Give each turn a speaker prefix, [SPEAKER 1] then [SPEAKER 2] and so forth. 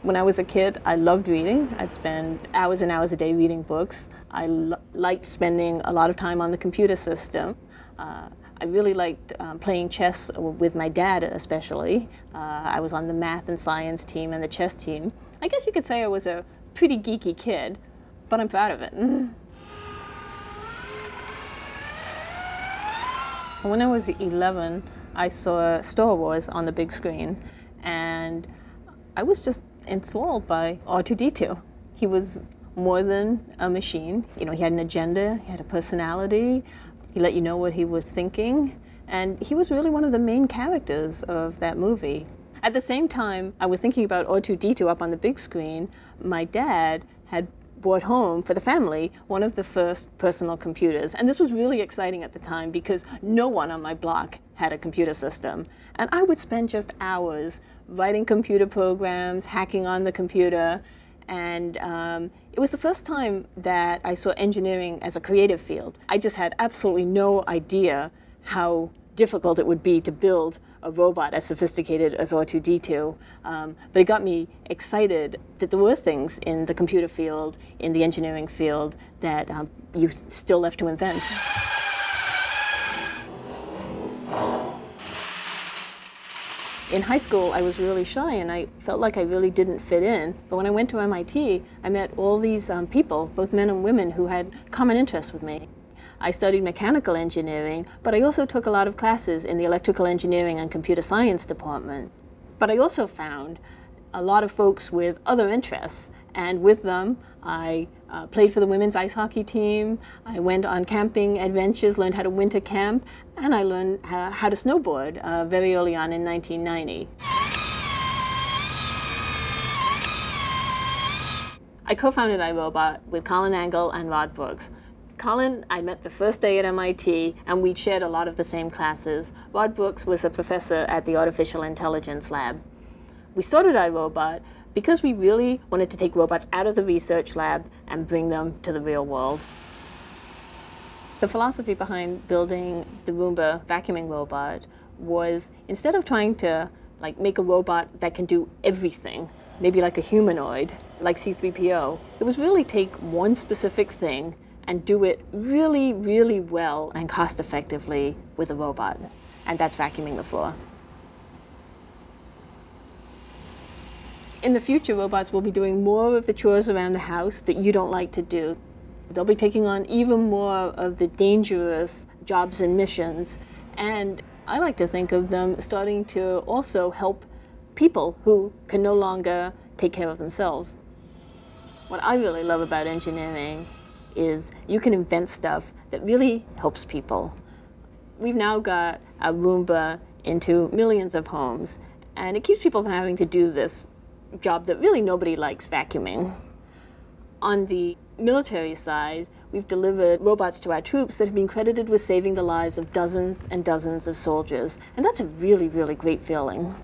[SPEAKER 1] When I was a kid, I loved reading. I'd spend hours and hours a day reading books. I liked spending a lot of time on the computer system. I really liked playing chess with my dad especially. I was on the math and science team and the chess team. I guess you could say I was a pretty geeky kid, but I'm proud of it. When I was 11, I saw Star Wars on the big screen, and I was just enthralled by R2-D2. He was more than a machine. You know, he had an agenda, he had a personality, he let you know what he was thinking, and he was really one of the main characters of that movie. At the same time, I was thinking about R2-D2 up on the big screen. My dad had brought home for the family one of the first personal computers. And this was really exciting at the time because no one on my block had a computer system. And I would spend just hours writing computer programs, hacking on the computer. And it was the first time that I saw engineering as a creative field. I just had absolutely no idea how difficult it would be to build a robot as sophisticated as R2-D2, but it got me excited that there were things in the computer field, in the engineering field, that you still left to invent. In high school, I was really shy and I felt like I really didn't fit in. But when I went to MIT, I met all these people, both men and women, who had common interests with me. I studied mechanical engineering, but I also took a lot of classes in the electrical engineering and computer science department. But I also found a lot of folks with other interests, and with them I played for the women's ice hockey team, I went on camping adventures, learned how to winter camp, and I learned how to snowboard very early on in 1990. I co-founded iRobot with Colin Angle and Rod Brooks. Colin, I met the first day at MIT, and we'd shared a lot of the same classes. Rod Brooks was a professor at the Artificial Intelligence Lab. We started iRobot because we really wanted to take robots out of the research lab and bring them to the real world. The philosophy behind building the Roomba vacuuming robot was, instead of trying to make a robot that can do everything, maybe like a humanoid, like C-3PO, it was really take one specific thing and do it really, really well and cost-effectively with a robot. And that's vacuuming the floor. In the future, robots will be doing more of the chores around the house that you don't like to do. They'll be taking on even more of the dangerous jobs and missions. And I like to think of them starting to also help people who can no longer take care of themselves. What I really love about engineering is you can invent stuff that really helps people. We've now got a Roomba into millions of homes, and it keeps people from having to do this job that really nobody likes, vacuuming. On the military side, we've delivered robots to our troops that have been credited with saving the lives of dozens and dozens of soldiers, and that's a really, really great feeling.